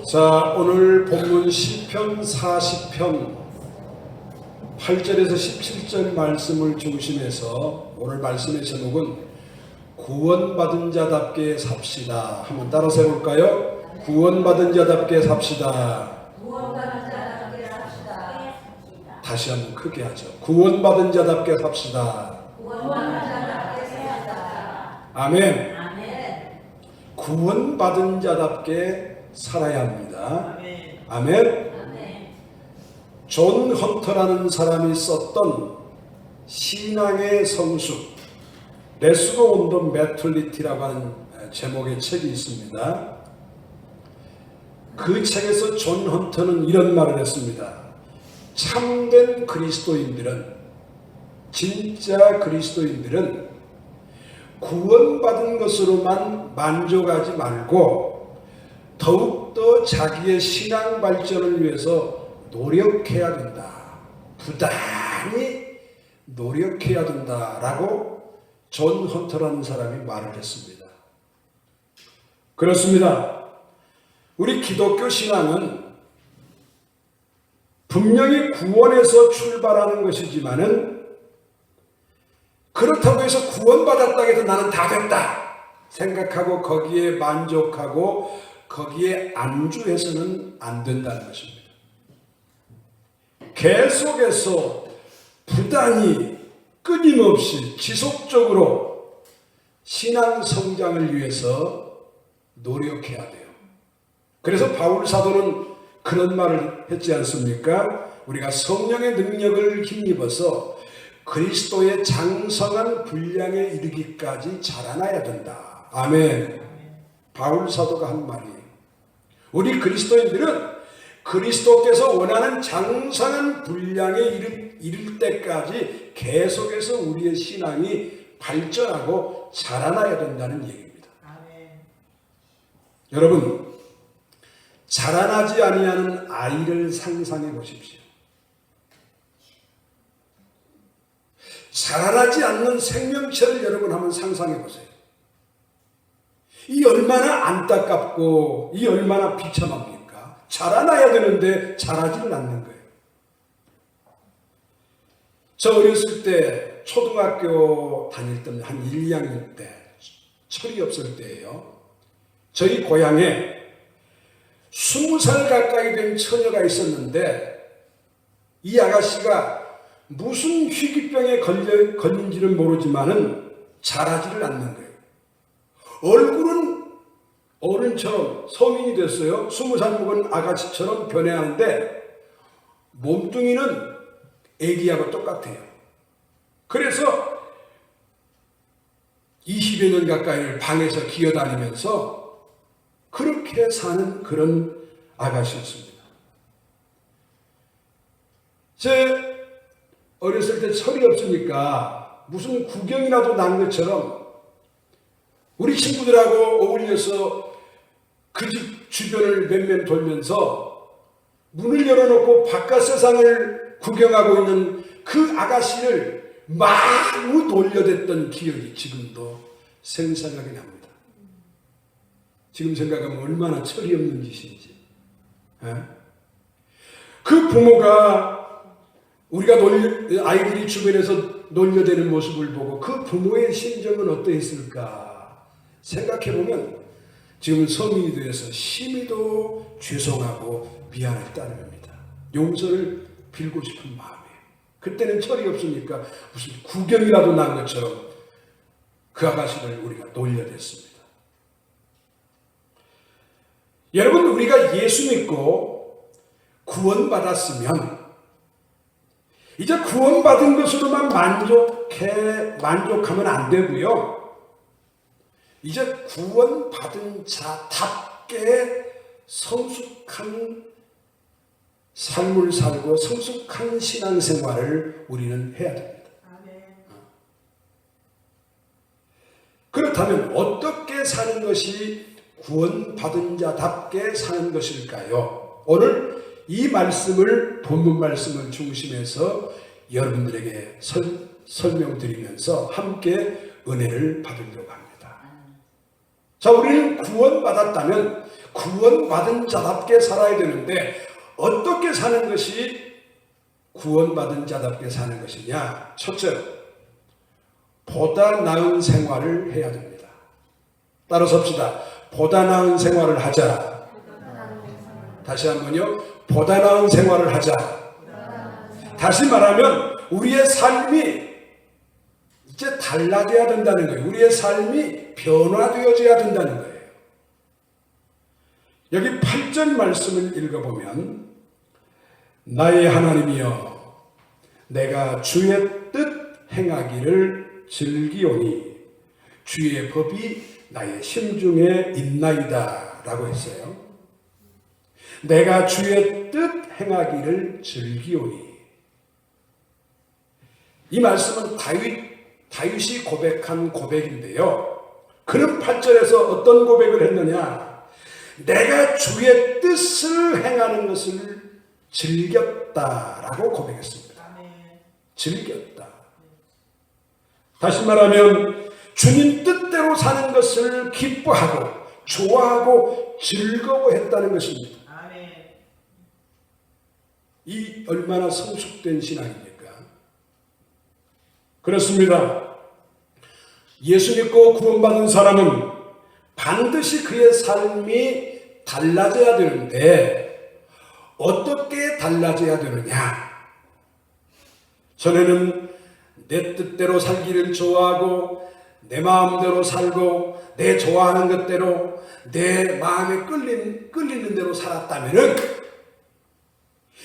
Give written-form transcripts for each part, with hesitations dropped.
자, 오늘 본문 시편 40편 8절에서 17절 말씀을 중심해서 오늘 말씀의 제목은 구원받은 자답게 삽시다. 한번 따라서 해볼까요? 구원받은 자답게 삽시다. 구원받은 자답게 삽시다. 다시 한번 크게 하죠. 구원받은 자답게 삽시다. 구원받은 자답게 삽시다. 아멘. 아멘. 구원받은 자답게 살아야 합니다. 아멘. 아멘. 아멘. 존 헌터라는 사람이 썼던 신앙의 성수 레스고 온 더 매틀리티라고 하는 제목의 책이 있습니다. 그 책에서 존 헌터는 이런 말을 했습니다. 참된 그리스도인들은, 진짜 그리스도인들은 구원받은 것으로만 만족하지 말고 더욱더 자기의 신앙 발전을 위해서 노력해야 된다. 부단히 노력해야 된다라고 존 헌터라는 사람이 말을 했습니다. 그렇습니다. 우리 기독교 신앙은 분명히 구원에서 출발하는 것이지만은 그렇다고 해서 구원받았다고 해서 나는 다 됐다 생각하고 거기에 만족하고 거기에 안주해서는 안 된다는 것입니다. 계속해서 부단히 끊임없이 지속적으로 신앙 성장을 위해서 노력해야 돼요. 그래서 바울 사도는 그런 말을 했지 않습니까? 우리가 성령의 능력을 힘입어서 그리스도의 장성한 분량에 이르기까지 자라나야 된다. 아멘. 바울 사도가 한 말이에요. 우리 그리스도인들은 그리스도께서 원하는 장성한 분량에 이를 때까지 계속해서 우리의 신앙이 발전하고 자라나야 된다는 얘기입니다. 아멘. 여러분, 자라나지 아니하는 아이를 상상해 보십시오. 자라나지 않는 생명체를 여러분 한번 상상해 보세요. 이 얼마나 안타깝고 이 얼마나 비참합니까? 자라나야 되는데 자라지는 않는 거예요. 저 어렸을 때 초등학교 다닐 때 한 1, 2학년 때 철이 없을 때예요. 저희 고향에 20살 가까이 된 처녀가 있었는데 이 아가씨가 무슨 희귀병에 걸린지는 모르지만은 자라지를 않는 거예요. 얼굴은 어른처럼 성인이 됐어요. 20살 먹은 아가씨처럼 변해하는데 몸뚱이는 애기하고 똑같아요. 그래서 20여 년 가까이를 방에서 기어다니면서 그렇게 사는 그런 아가씨였습니다. 제 어렸을 때 철이 없으니까 무슨 구경이라도 난 것처럼 우리 친구들하고 어울려서 그 집 주변을 맴맴 돌면서 문을 열어놓고 바깥 세상을 구경하고 있는 그 아가씨를 마구 놀려댔던 기억이 지금도 생생하게 납니다. 지금 생각하면 얼마나 철이 없는 짓인지. 그 부모가 우리가 아이들이 주변에서 놀려대는 모습을 보고 그 부모의 심정은 어떠했을까 생각해보면 지금 성인이 되어서 심히도 죄송하고 미안할 따름입니다. 용서를 빌고 싶은 마음이에요. 그때는 철이 없으니까 무슨 구경이라도 난 것처럼 그 아가씨를 우리가 놀려댔습니다. 여러분, 우리가 예수 믿고 구원받았으면 이제 구원받은 것으로만 만족하면 안 되고요. 이제 구원받은 자답게 성숙한 삶을 살고 성숙한 신앙생활을 우리는 해야 됩니다. 아멘. 그렇다면 어떻게 사는 것이 구원받은 자답게 사는 것일까요? 오늘 이 말씀을 본문 말씀을 중심해서 여러분들에게 설명드리면서 함께 은혜를 받으려고 합니다. 자, 우리는 구원받았다면 구원받은 자답게 살아야 되는데 어떻게 사는 것이 구원받은 자답게 사는 것이냐? 첫째로 보다 나은 생활을 해야 됩니다. 따라서 합시다. 보다 나은 생활을 하자. 다시 한번요. 보다 나은 생활을 하자. 다시 말하면 우리의 삶이 이제 달라져야 된다는 거예요. 우리의 삶이 변화되어져야 된다는 거예요. 여기 8절 말씀을 읽어보면 나의 하나님이여 내가 주의 뜻 행하기를 즐기오니 주의 법이 나의 심중에 있나이다 라고 했어요. 내가 주의 뜻 행하기를 즐기오니. 이 말씀은 다윗이 고백한 고백인데요. 그는 8절에서 어떤 고백을 했느냐? 내가 주의 뜻을 행하는 것을 즐겼다라고 고백했습니다. 즐겼다. 다시 말하면 주님 뜻대로 사는 것을 기뻐하고 좋아하고 즐거워했다는 것입니다. 이 얼마나 성숙된 신앙입니까? 그렇습니다. 예수 믿고 구원받은 사람은 반드시 그의 삶이 달라져야 되는데 어떻게 달라져야 되느냐? 전에는 내 뜻대로 살기를 좋아하고 내 마음대로 살고 내 좋아하는 것대로 내 마음에 끌리는 대로 살았다면은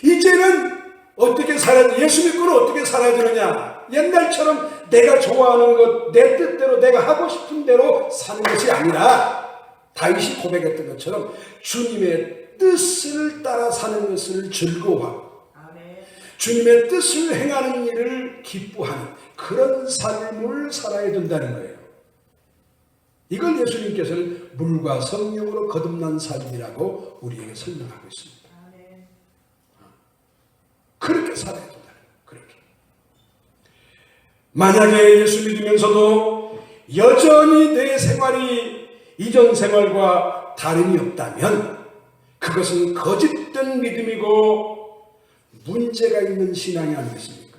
이제는 어떻게 살아야, 예수 믿고는 어떻게 살아야 되느냐? 옛날처럼 내가 좋아하는 것, 내 뜻대로 내가 하고 싶은 대로 사는 것이 아니라 다윗이 고백했던 것처럼 주님의 뜻을 따라 사는 것을 즐거워하고 주님의 뜻을 행하는 일을 기뻐하는 그런 삶을 살아야 된다는 거예요. 이걸 예수님께서는 물과 성령으로 거듭난 삶이라고 우리에게 설명하고 있습니다. 그렇게 살아야 된다는 거예요. 그렇게. 만약에 예수 믿으면서도 여전히 내 생활이 이전 생활과 다름이 없다면 그것은 거짓된 믿음이고 문제가 있는 신앙이 아니겠습니까?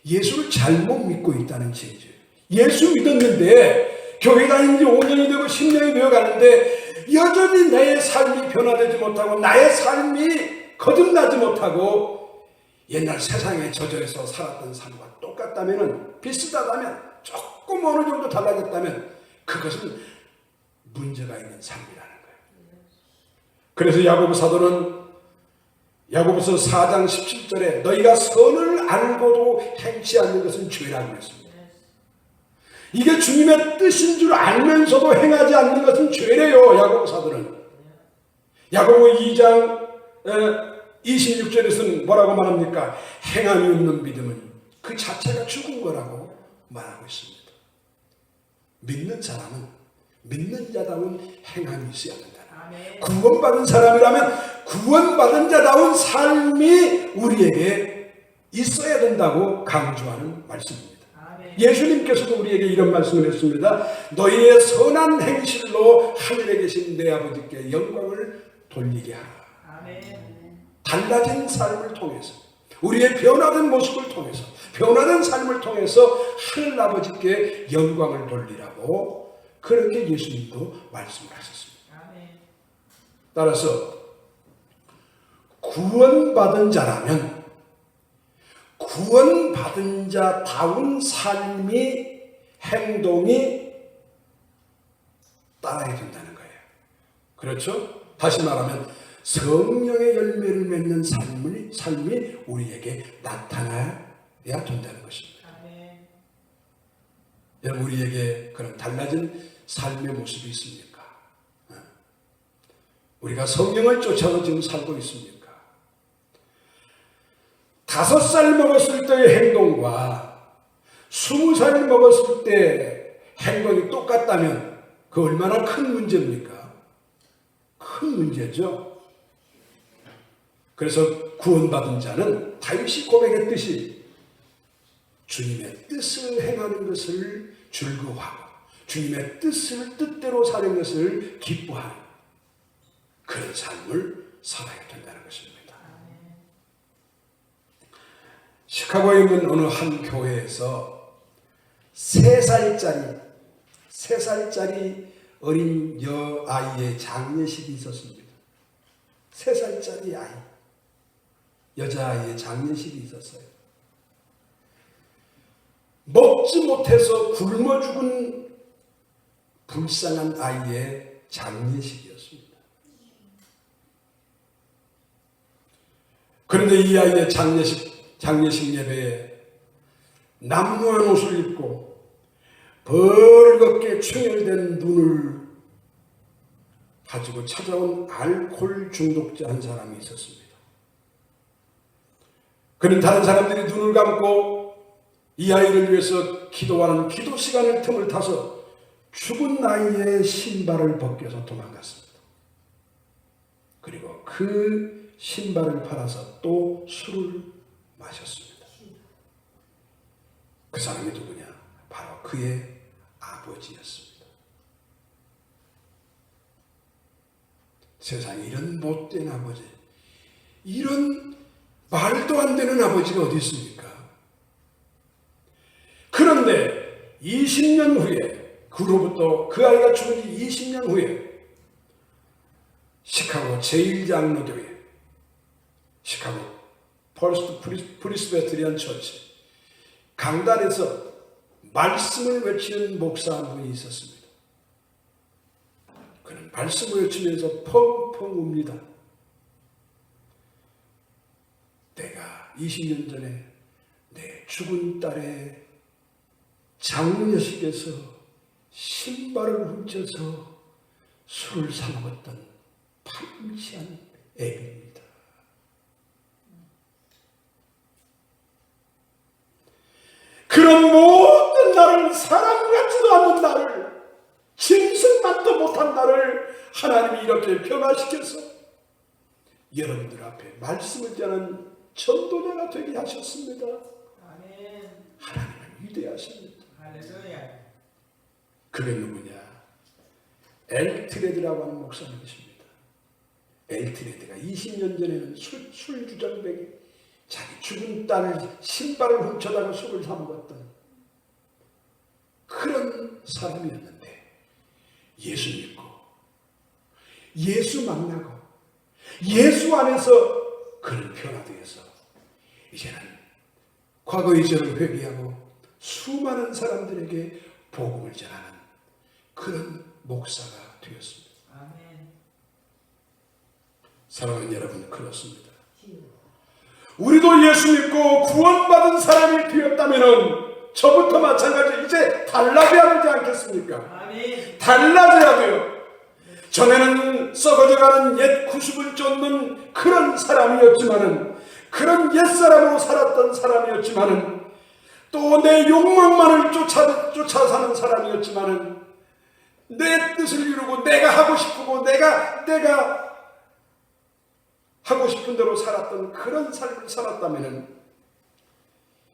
예수를 잘못 믿고 있다는 얘기죠. 예수 믿었는데 교회 다닌 지 5년이 되고 10년이 되어 가는데 여전히 내 삶이 변화되지 못하고 나의 삶이 거듭나지 못하고 옛날 세상에 젖어서 살았던 삶과 똑같다면, 비슷하다면, 조금 어느 정도 달라졌다면 그것은 문제가 있는 삶이라는 거예요. 그래서 야고보 사도는 야고보서 4장 17절에 너희가 선을 알고도 행치 않는 것은 죄라고 했습니다. 이게 주님의 뜻인 줄 알면서도 행하지 않는 것은 죄래요. 야고보 사도는. 야고보 2장 26절에서는 뭐라고 말합니까? 행함이 없는 믿음은 그 자체가 죽은 거라고 말하고 있습니다. 믿는 사람은 믿는 자다운 행함이 있어야 된다. 구원받은 사람이라면 구원받은 자다운 삶이 우리에게 있어야 된다고 강조하는 말씀입니다. 예수님께서도 우리에게 이런 말씀을 했습니다. 너희의 선한 행실로 하늘에 계신 내 아버지께 영광을 돌리게 하라. 달라진 삶을 통해서, 우리의 변화된 모습을 통해서, 변화된 삶을 통해서 하늘 아버지께 영광을 돌리라고 그렇게 예수님도 말씀을 하셨습니다. 따라서 구원받은 자라면 구원받은 자다운 삶이, 행동이 따라야 된다는 거예요. 그렇죠? 다시 말하면 성령의 열매를 맺는 삶이 우리에게 나타나야 된다는 것입니다. 여러분, 우리에게 그런 달라진 삶의 모습이 있습니까? 우리가 성령을 쫓아서 지금 살고 있습니까? 5살 먹었을 때의 행동과 20살 먹었을 때 행동이 똑같다면 그 얼마나 큰 문제입니까? 큰 문제죠. 그래서 구원받은 자는 다윗이 고백했듯이 주님의 뜻을 행하는 것을 즐거워하고 주님의 뜻대로 사는 것을 기뻐하는 그런 삶을 살아야 된다는 것입니다. 시카고에 있는 어느 한 교회에서 3살짜리 어린 여아이의 장례식이 있었습니다. 3살짜리 아이, 여자아이의 장례식이 있었어요. 먹지 못해서 굶어 죽은 불쌍한 아이의 장례식이었습니다. 그런데 이 아이의 장례식 예배에 남루한 옷을 입고 벌겋게 충혈된 눈을 가지고 찾아온 알코올 중독자 한 사람이 있었습니다. 그는 다른 사람들이 눈을 감고 이 아이를 위해서 기도하는 기도 시간을 틈을 타서 죽은 아이의 신발을 벗겨서 도망갔습니다. 그리고 그 신발을 팔아서 또 술을 마셨습니다. 그 사람이 누구냐? 바로 그의 아버지였습니다. 세상에 이런 못된 아버지, 이런 말도 안 되는 아버지가 어디 있습니까? 그런데 20년 후에, 그로부터 그 아이가 죽은 지 20년 후에 시카고 제1장로교회, 시카고 퍼스트 프리스베테리안 처치 강단에서 말씀을 외치는 목사 한 분이 있었습니다. 그는 말씀을 외치면서 펑펑 웁니다. 내가 20년 전에 내 죽은 딸의 장례식에서 신발을 훔쳐서 술을 사 먹었던 판치한 애비입니다. 그런 모든 나를, 사람 같지도 않은 나를, 짐승만도 못한 나를 하나님이 이렇게 변화시켜서 여러분들 앞에 말씀을 전하는 전도자가 되게 하셨습니다. 아멘. 하나님은 위대하십니다. 할렐루야. 그게 누구냐? 엘트레드라고 하는 목사님이십니다. 엘트레드가 20년 전에는 술주정뱅이, 자기 죽은 딸 신발을 훔쳐다가 술을 사 먹었던 그런 사람이었는데, 예수 믿고 예수 만나고 예수 안에서 그는 변화되어서 이제는 과거의 죄를 회개하고 수많은 사람들에게 복음을 전하는 그런 목사가 되었습니다. 아멘. 사랑하는 여러분, 그렇습니다. 우리도 예수 믿고 구원받은 사람이 되었다면 저부터 마찬가지 이제 달라져야 되지 않겠습니까? 아멘. 달라져야 돼요. 전에는 썩어져가는 옛 구습을 쫓는 그런 사람이었지만은, 그런 옛사람으로 살았던 사람이었지만은, 또 내 욕망만을 쫓아 사는 사람이었지만은, 내 뜻을 이루고 내가 하고 싶고 내가 하고 싶은 대로 살았던 그런 삶을 살았다면은,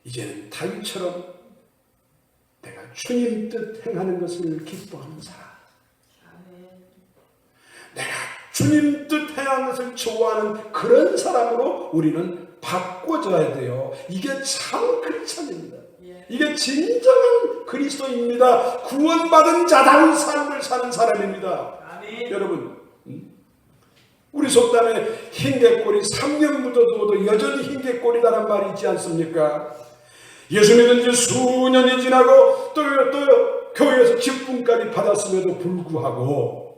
이제는 다윗처럼 내가 주님 뜻 행하는 것을 기뻐하는 사람, 내가 주님 뜻 행하는 것을 좋아하는 그런 사람으로 우리는 바꿔줘야 돼요. 이게 참 크리스찬입니다. 이게 진정한 그리스도입니다. 구원받은 자다운 삶을 사는 사람입니다. 아멘. 여러분, 우리 속담에 흰개꼬리 3년 묻어두어도 여전히 흰개꼬리다란 말이 있지 않습니까? 예수 믿은 지 수년이 지나고 또 교회에서 직분까지 받았음에도 불구하고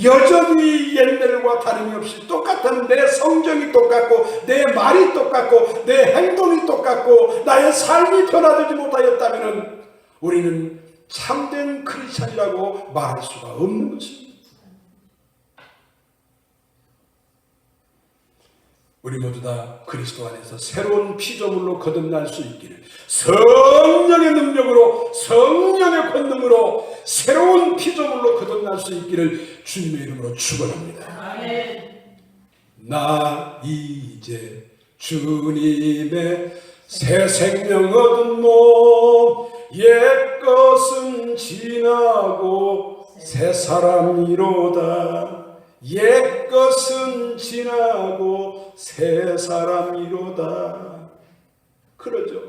여전히 옛날과 다름이 없이 똑같은, 내 성정이 똑같고 내 말이 똑같고 내 행동이 똑같고 나의 삶이 변화되지 못하였다면 우리는 참된 크리스찬이라고 말할 수가 없는 것입니다. 우리 모두 다 그리스도 안에서 새로운 피조물로 거듭날 수 있기를, 성령의 능력으로, 성령의 권능으로 새로운 피조물로 거듭날 수 있기를 주님의 이름으로 축원합니다. 아멘. 나 이제 주님의 새 생명 얻은 몸, 옛것은 지나고 새 사람이로다. 옛 것은 지나고 새 사람이로다. 그러죠.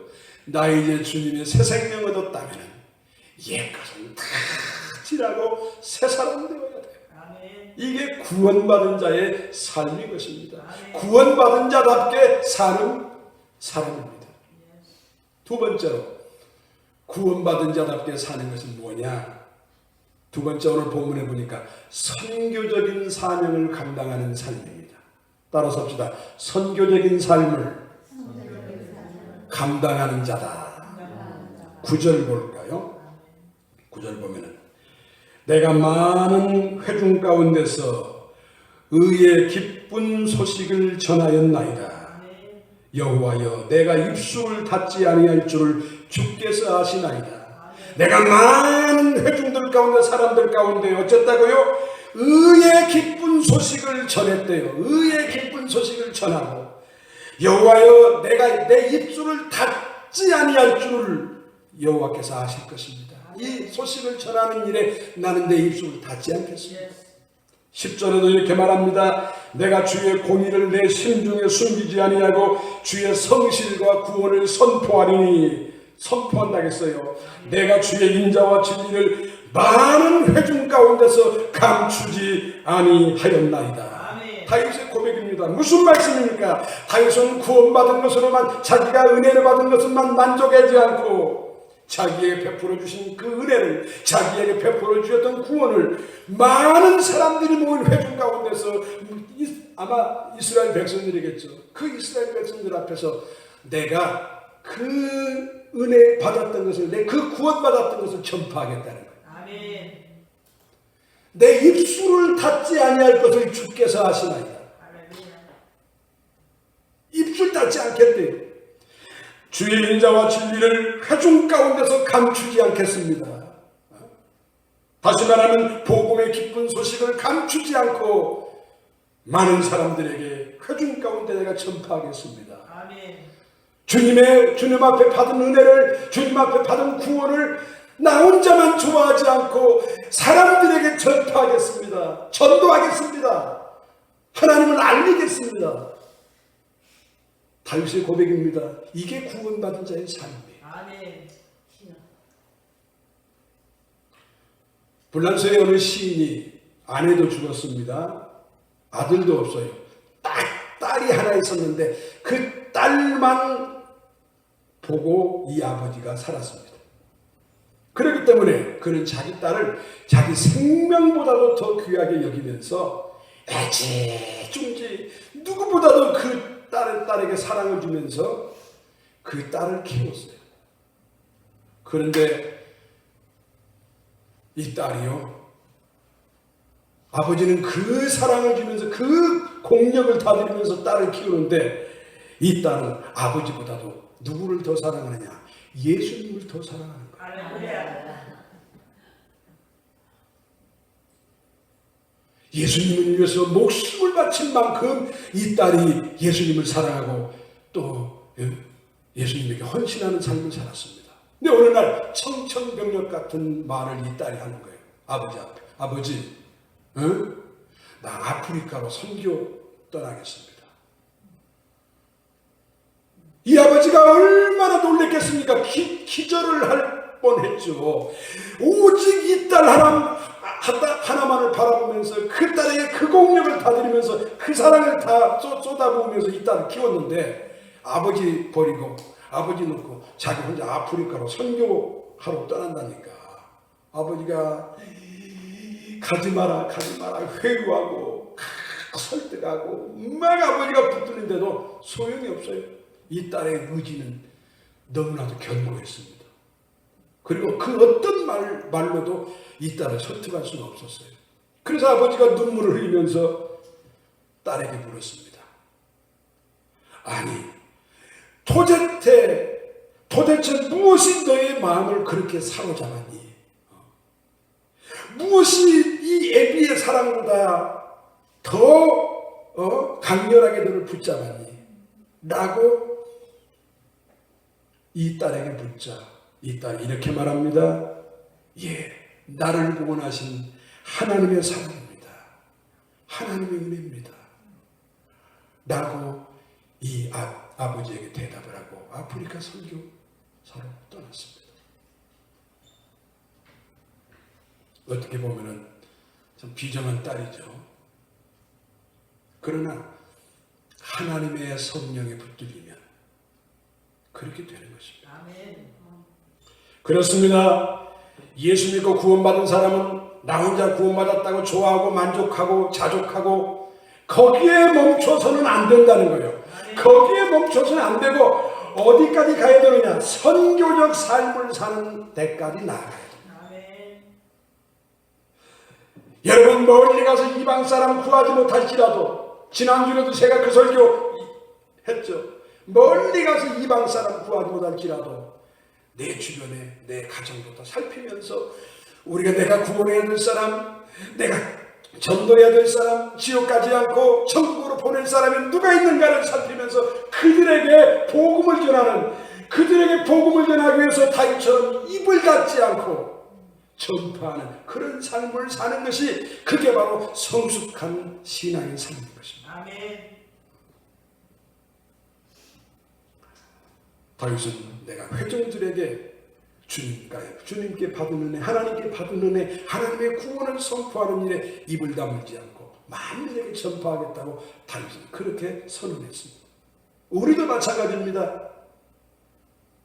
나 이제 주님의 새 생명 얻었다면 옛 것은 다 지나고 새 사람 되어야 돼요. 아멘. 이게 구원받은 자의 삶인 것입니다. 아멘. 구원받은 자답게 사는 사람입니다. 두 번째로 구원받은 자답게 사는 것은 뭐냐? 두 번째 오늘 본문에 보니까 선교적인 사명을 감당하는 삶입니다. 따라서 합시다. 선교적인 삶을 감당하는 자다. 9절 볼까요? 9절 보면은 내가 많은 회중 가운데서 의의 기쁜 소식을 전하였나이다. 여호와여 내가 입술을 닫지 아니할 줄을 주께서 아시나이다. 내가 많은 회중들 가운데 사람들 가운데 어쨌다고요? 의의 기쁜 소식을 전했대요. 의의 기쁜 소식을 전하고 여호와여 내가 내 입술을 닫지 아니할 줄을 여호와께서 아실 것입니다. 이 소식을 전하는 일에 나는 내 입술을 닫지 않겠습니다. 10절에도 이렇게 말합니다. 내가 주의 공의를 내 심중에 숨기지 아니하고 주의 성실과 구원을 선포하리니 선포한다겠어요. 내가 주의 인자와 진리를 많은 회중 가운데서 감추지 아니하였나이다. 아멘. 다윗의 고백입니다. 무슨 말씀입니까? 다윗은 구원받은 것으로만 자기가 은혜를 받은 것으로만 만족하지 않고 자기에게 베풀어 주신 그 은혜를 자기에게 베풀어 주셨던 구원을 많은 사람들이 모인 회중 가운데서 아마 이스라엘 백성들이겠죠. 그 이스라엘 백성들 앞에서 내가 그 은혜 받았던 것을 그 구원 받았던 것을 전파하겠다는 거예요. 아멘. 내 입술을 닫지 아니할 것을 주께서 아시나이다. 할렐루야. 입술 닫지 않겠대요. 주의 인자와 진리를 회중 가운데서 감추지 않겠습니다. 다시 말하면 복음의 기쁜 소식을 감추지 않고 많은 사람들에게 회중 가운데 내가 전파하겠습니다. 아멘. 주님 앞에 받은 은혜를, 주님 앞에 받은 구원을 나 혼자만 좋아하지 않고 사람들에게 전파하겠습니다. 전도하겠습니다. 하나님을 알리겠습니다. 다윗의 고백입니다. 이게 구원받은 자의 삶이에요. 아멘. 불란서의 어느 시인이 아내도 죽었습니다. 아들도 없어요. 딸이 하나 있었는데 그 딸만 보고 이 아버지가 살았습니다. 그렇기 때문에 그는 자기 딸을 자기 생명보다도 더 귀하게 여기면서 애지중지 누구보다도 그 딸에게 사랑을 주면서 그 딸을 키웠어요. 그런데 이 딸이요, 아버지는 그 사랑을 주면서 그 공력을 다 들이면서 딸을 키우는데 이 딸은 아버지보다도 누구를 더 사랑하느냐? 예수님을 더 사랑하는 거예요. 할렐루야. 예수님을 위해서 목숨을 바친 만큼 이 딸이 예수님을 사랑하고 또 예수님에게 헌신하는 삶을 살았습니다. 근데 어느 날 청천벽력 같은 말을 이 딸이 하는 거예요. 아버지 앞에. 아버지, 나 아프리카로 선교 떠나겠습니다. 이 아버지가 얼마나 놀랬겠습니까? 기절을 할 뻔했죠. 오직 이 딸 하나만을 바라보면서 그 딸에게 그 공력을 다 드리면서 그 사랑을 다 쏟아부으면서 이 딸을 키웠는데 아버지 버리고 아버지 놓고 자기 혼자 아프리카로 선교하러 떠난다니까. 아버지가 가지 마라 회유하고 설득하고 막 아버지가 붙드는데도 소용이 없어요. 이 딸의 의지는 너무나도 견고했습니다. 그리고 그 어떤 말로도 이 딸을 설득할 수는 없었어요. 그래서 아버지가 눈물을 흘리면서 딸에게 물었습니다. 아니, 도대체 무엇이 너의 마음을 그렇게 사로잡았니? 무엇이 이 애비의 사랑보다 더 강렬하게 너를 붙잡았니? 라고 이 딸에게 묻자 이 딸이 이렇게 말합니다. 나를 구원하신 하나님의 사랑입니다. 하나님의 은혜입니다. 라고 이 아버지에게 대답을 하고 아프리카 선교사로 떠났습니다. 어떻게 보면은 참 비정한 딸이죠. 그러나 하나님의 성령에 붙들리면 그렇게 되는 것입니다. 아멘. 그렇습니다. 예수 믿고 구원받은 사람은 나 혼자 구원받았다고 좋아하고 만족하고 자족하고 거기에 멈춰서는 안 된다는 거예요. 거기에 멈춰서는 안 되고 어디까지 가야 되느냐? 선교적 삶을 사는 데까지 나아가야 됩니다. 아멘. 여러분 멀리 가서 이방 사람 구하지 못할지라도 지난주에도 제가 그 설교 했죠. 멀리 가서 이방 사람 구하지 못할지라도 내 주변에 내 가정부터 살피면서 내가 구원해야 될 사람, 내가 전도해야 될 사람, 지옥 가지 않고 천국으로 보낼 사람이 누가 있는가를 살피면서 그들에게 복음을 전하는, 그들에게 복음을 전하기 위해서 다윗처럼 입을 닫지 않고 전파하는 그런 삶을 사는 것이 그게 바로 성숙한 신앙의 삶인 것입니다. 아멘. 다윗은 내가 회중들에게 주님께 받은 은혜, 하나님께 받은 은혜, 하나님의 구원을 선포하는 일에 입을 다물지 않고 만민에게 전파하겠다고 다윗은 그렇게 선언했습니다. 우리도 마찬가지입니다.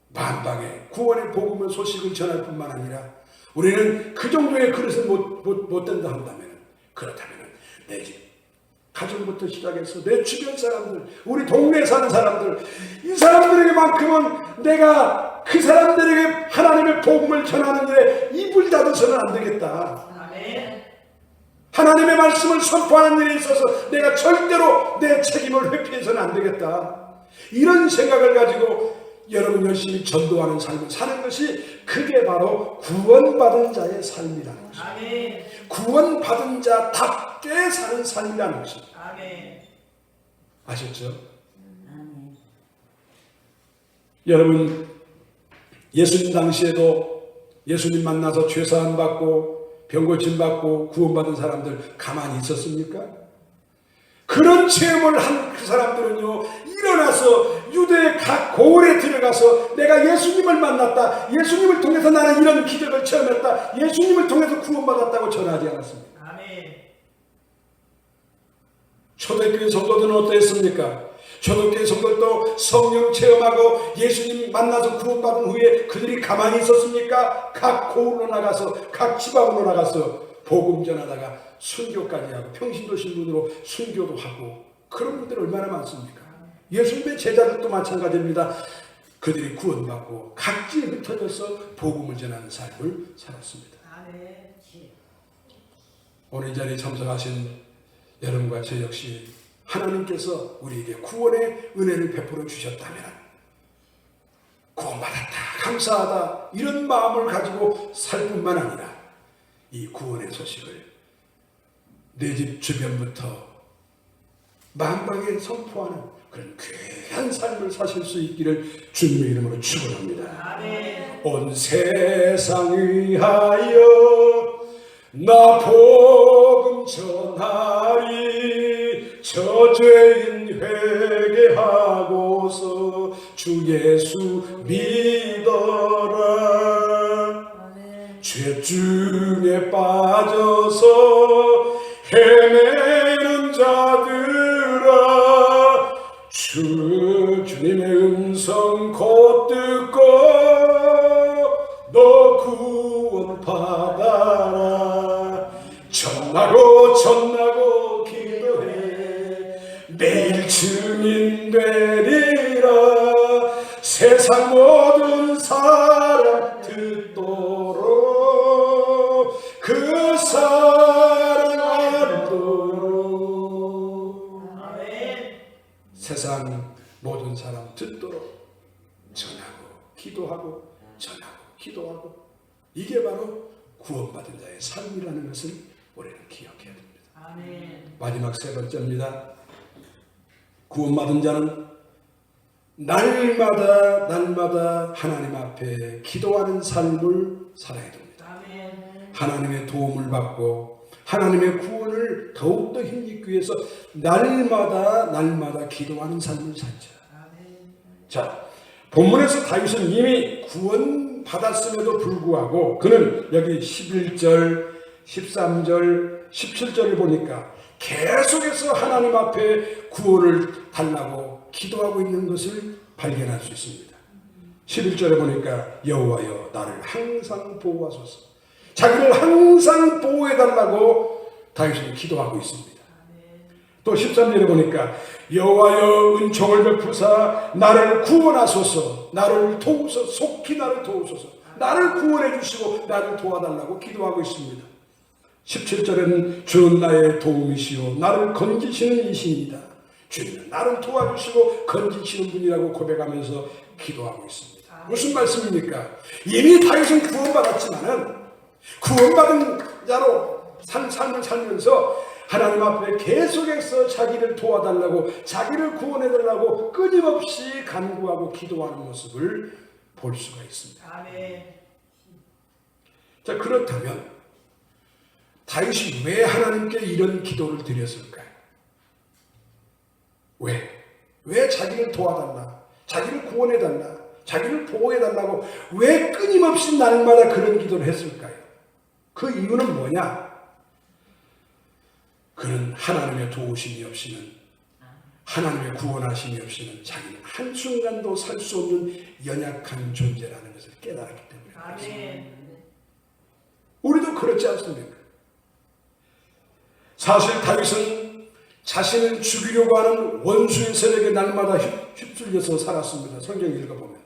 만방에 구원의 복음의 소식을 전할 뿐만 아니라 우리는 그 정도의 그릇은 못 된다 한다면, 그렇다면 내 집, 가정부터 시작해서 내 주변 사람들, 우리 동네에 사는 사람들, 이 사람들에게만큼은 내가 그 사람들에게 하나님의 복음을 전하는 일에 입을 닫아서는 안 되겠다. 아멘. 하나님의 말씀을 선포하는 일에 있어서 내가 절대로 내 책임을 회피해서는 안 되겠다. 이런 생각을 가지고 여러분 열심히 전도하는 삶을 사는 것이 그게 바로 구원받은 자의 삶이라는 것입니다. 아멘. 구원받은 자답게 사는 삶이라는 것입니다. 아멘. 아셨죠? 여러분 예수님 당시에도 예수님 만나서 죄사함 받고 병고침 받고 구원받은 사람들 가만히 있었습니까? 그런 체험을 한 그 사람들은요, 일어나서 유대의 각 고을에 들어가서 내가 예수님을 만났다, 예수님을 통해서 나는 이런 기적을 체험했다, 예수님을 통해서 구원받았다고 전하지 않았습니다. 아멘. 초대교회 성도들은 어땠습니까? 초대교회 성도들도 성령 체험하고 예수님 만나서 구원받은 후에 그들이 가만히 있었습니까? 각 고을로 나가서 각 지방으로 나가서 복음 전하다가 순교까지 하고 평신도 신분으로 순교도 하고 그런 분들 얼마나 많습니까? 예수님의 제자들도 마찬가지입니다. 그들이 구원받고 각지에 흩어져서 복음을 전하는 삶을 살았습니다. 아멘. 오늘 이 자리에 참석하신 여러분과 저 역시 하나님께서 우리에게 구원의 은혜를 베풀어 주셨다면 구원받았다, 감사하다 이런 마음을 가지고 살 뿐만 아니라 이 구원의 소식을 내 집 주변부터 만방에 선포하는 그런 귀한 삶을 사실 수 있기를 주님의 이름으로 축원합니다. 아멘. 온 세상 위하여 나 복음 전하리, 저 죄인 회개하고서 주 예수 믿어라. 죄 중에 빠져서 헤매는 자들아, 주님의 음성 곧 듣고 너 구원 받아라. 전하고 기도해 매일 증인 되리라. 세상 모든 사람 듣도록 그 사랑 알도록. 아멘. 세상 모든 사람 듣도록 전하고 기도하고 전하고 기도하고, 이게 바로 구원받은 자의 삶이라는 것을 우리는 기억해야 됩니다. 아멘. 마지막 세 번째입니다. 구원받은 자는 날마다 하나님 앞에 기도하는 삶을 살아야 됩니다. 아멘. 하나님의 도움을 받고 하나님의 구원을 더욱더 힘입기 위해서 날마다 기도하는 삶을 살자. 아멘. 자, 본문에서 다윗은 이미 구원받았음에도 불구하고 그는 여기 11절, 13절, 17절을 보니까 계속해서 하나님 앞에 구원을 달라고 기도하고 있는 것을 발견할 수 있습니다. 11절에 보니까 여호와여 나를 항상 보호하소서. 자기를 항상 보호해달라고 다윗은 기도하고 있습니다. 또 13절에 보니까 여호와여 은총을 베푸사 나를 구원하소서. 나를 도우소서. 속히 나를 도우소서. 나를 구원해 주시고 나를 도와달라고 기도하고 있습니다. 17절에는 주는 나의 도움이시오 나를 건지시는 이신이다. 주님은 나를 도와주시고 건지시는 분이라고 고백하면서 기도하고 있습니다. 무슨 말씀입니까? 이미 다윗은 구원받았지만은 구원받은 자로 삶을 살면서 하나님 앞에 계속해서 자기를 도와달라고 자기를 구원해달라고 끊임없이 간구하고 기도하는 모습을 볼 수가 있습니다. 아멘. 자, 그렇다면 다윗이 왜 하나님께 이런 기도를 드렸을까요? 왜 자기를 도와달라, 자기를 구원해달라, 자기를 보호해달라고 왜 끊임없이 날마다 그런 기도를 했을까요? 그 이유는 뭐냐? 그는 하나님의 도우심이 없이는, 하나님의 구원하심이 없이는 자기는 한순간도 살 수 없는 연약한 존재라는 것을 깨달았기 때문에 그렇습니다. 아멘. 우리도 그렇지 않습니까? 사실 다윗은 자신을 죽이려고 하는 원수의 세력에 날마다 휩쓸려서 살았습니다. 성경 읽어보면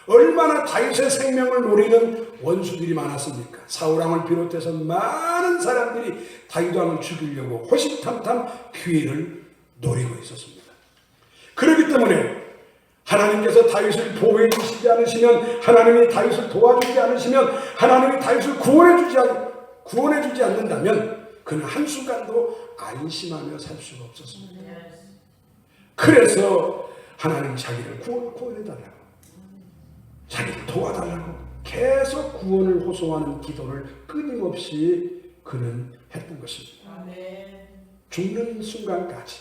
얼마나 다윗의 생명을 노리는 원수들이 많았습니까? 사울왕을 비롯해서 많은 사람들이 다윗 왕을 죽이려고 호시탐탐 기회를 노리고 있었습니다. 그렇기 때문에 하나님께서 다윗을 보호해 주시지 않으시면, 하나님이 다윗을 도와주지 않으시면, 하나님이 다윗을 구원해 주지 않는다면 그는 한순간도 안심하며 살 수가 없었습니다. 그래서 하나님 자기를 구원해달라고, 자기를 도와달라고 계속 구원을 호소하는 기도를 끊임없이 그는 했던 것입니다. 아멘. 죽는 순간까지,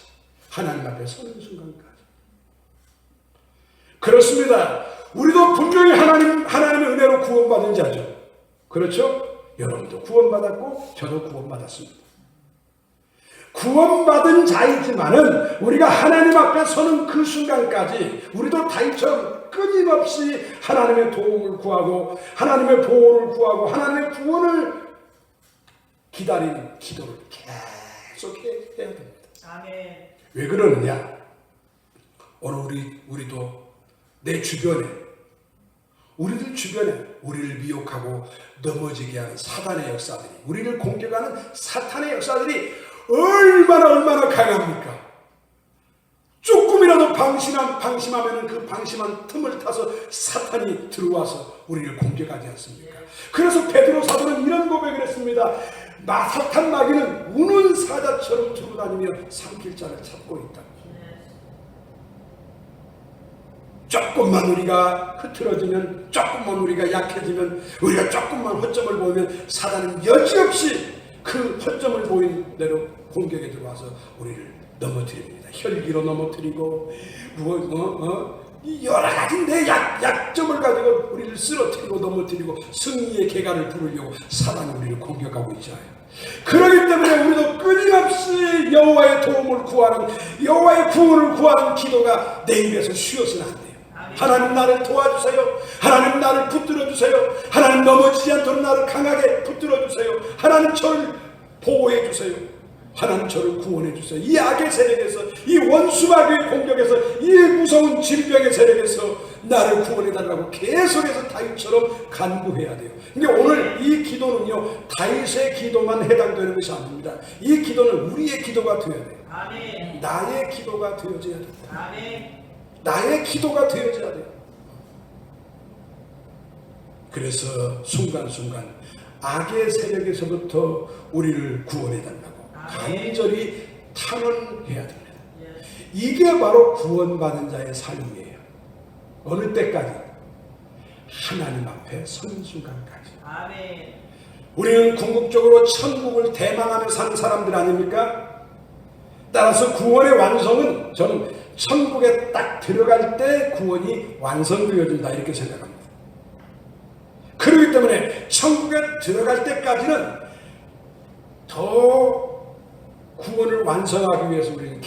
하나님 앞에 서는 순간까지. 그렇습니다. 우리도 분명히 하나님의 은혜로 구원받은 자죠. 그렇죠? 여러분도 구원받았고 저도 구원받았습니다. 구원받은 자이지만은 우리가 하나님 앞에 서는 그 순간까지 우리도 다윗처럼 끊임없이 하나님의 도움을 구하고 하나님의 보호를 구하고 하나님의 구원을 기다리는 기도를 계속 해야 됩니다. 아멘. 왜 그러느냐? 오늘 우리도 내 주변에, 우리들 주변에 우리를 미혹하고 넘어지게 하는 사단의 역사들이, 우리를 공격하는 사탄의 역사들이 얼마나 강합니까? 조금이라도 방심하면 그 방심한 틈을 타서 사탄이 들어와서 우리를 공격하지 않습니까? 그래서 베드로 사도는 이런 고백을 했습니다. 사탄 마귀는 우는 사자처럼 두고 다니며 삼킬 자를 찾고 있다. 조금만 우리가 흐트러지면, 조금만 우리가 약해지면, 우리가 조금만 허점을 보이면 사단은 여지없이 그 허점을 보인 대로 공격에 들어와서 우리를 넘어뜨립니다. 혈기로 넘어뜨리고 여러 가지 내 약점을 가지고 우리를 쓰러뜨리고 넘어뜨리고 승리의 계가를 부르려고 사단이 우리를 공격하고 있잖아요. 그렇기 때문에 우리도 끊임없이 여호와의 도움을 구하는, 여호와의 구원을 구하는 기도가 내 입에서 쉬어서는 안 돼요. 하나님 나를 도와주세요. 하나님 나를 붙들어주세요. 하나님 넘어지지 않도록 나를 강하게 붙들어주세요. 하나님 저를 보호해주세요. 하나님 저를 구원해주세요. 이 악의 세력에서, 이 원수마귀의 공격에서, 이 무서운 질병의 세력에서 나를 구원해달라고 계속해서 다윗처럼 간구해야 돼요. 근데 오늘 이 기도는요, 다윗의 기도만 해당되는 것이 아닙니다. 이 기도는 우리의 기도가 되어야 돼요. 아멘. 나의 기도가 되어져야 됩니다. 아멘. 나의 기도가 되어져야 돼요. 그래서 순간순간 악의 세력에서부터 우리를 구원해달라고 간절히 탄원해야 됩니다. 이게 바로 구원받은 자의 삶이에요. 어느 때까지? 하나님 앞에 서는 순간까지. 아멘. 우리는 궁극적으로 천국을 대망하며 사는 사람들 아닙니까? 따라서 구원의 완성은 저는 천국에 딱 들어갈 때 구원이 완성되어진다 이렇게 생각합니다. 그렇기 때문에 천국에 들어갈 때까지는 더 구원을 완성하기 위해서 우리는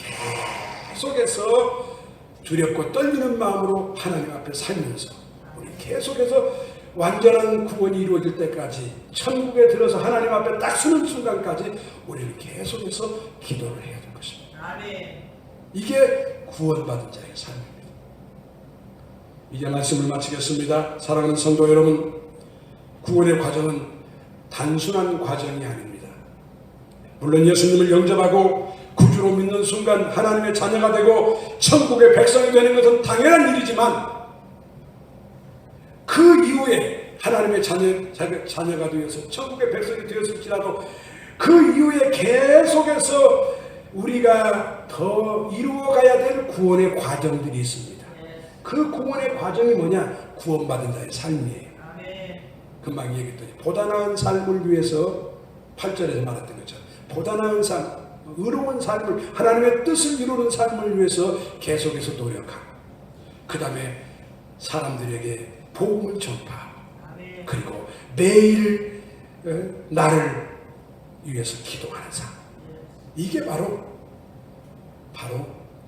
계속해서 두렵고 떨리는 마음으로 하나님 앞에 살면서 우리 계속해서 완전한 구원이 이루어질 때까지 천국에 들어서 하나님 앞에 딱 서는 순간까지 우리는 계속해서 기도를 해야 될 것입니다. 아멘. 이게 구원받은 자의 삶입니다. 이제 말씀을 마치겠습니다. 사랑하는 성도 여러분, 구원의 과정은 단순한 과정이 아닙니다. 물론 예수님을 영접하고 구주로 믿는 순간 하나님의 자녀가 되고 천국의 백성이 되는 것은 당연한 일이지만 그 이후에 하나님의 자녀가 되어서 천국의 백성이 되었을지라도 그 이후에 계속해서 우리가 더 이루어가야 될 구원의 과정들이 있습니다. 그 구원의 과정이 뭐냐? 구원받은 자의 삶이에요. 아멘. 금방 얘기했더니 보다 나은 삶을 위해서 8절에서 말했던 것처럼 보다 나은 삶, 의로운 삶을 하나님의 뜻을 이루는 삶을 위해서 계속해서 노력하고 그 다음에 사람들에게 복음을 전파하고 아멘. 그리고 매일 나를 위해서 기도하는 삶. 이게 바로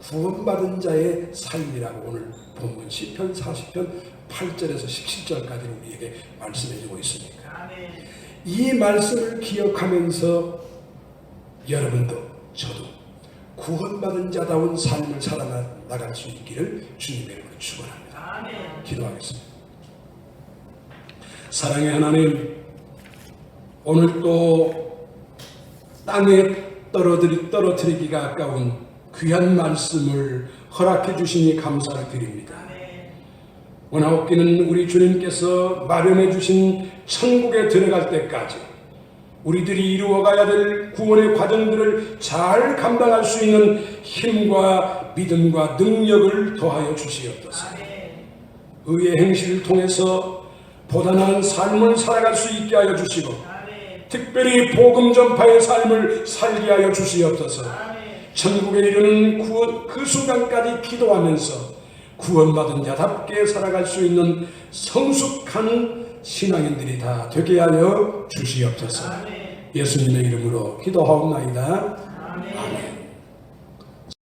구원받은 자의 삶이라고 오늘 본문 시편 40편 8절에서 17절까지 우리에게 말씀해주고 있습니다. 아멘. 이 말씀을 기억하면서 여러분도 저도 구원받은 자다운 삶을 살아나갈 수 있기를 주님의 이름으로 축원합니다. 아멘. 기도하겠습니다. 사랑의 하나님, 오늘 또 땅에 떨어뜨리기가 아까운 귀한 말씀을 허락해 주시니 감사를 드립니다. 아멘. 원하옵기는 우리 주님께서 마련해 주신 천국에 들어갈 때까지 우리들이 이루어가야 될 구원의 과정들을 잘 감당할 수 있는 힘과 믿음과 능력을 더하여 주시옵소서. 아멘. 의의 행실을 통해서 보다 나은 삶을 살아갈 수 있게 하여 주시고 아멘. 특별히 복음 전파의 삶을 살게 하여 주시옵소서. 아멘. 천국에 이르는 그 순간까지 기도하면서 구원받은 자답게 살아갈 수 있는 성숙한 신앙인들이 다 되게 하여 주시옵소서. 아멘. 예수님의 이름으로 기도하옵나이다. 아멘. 아멘.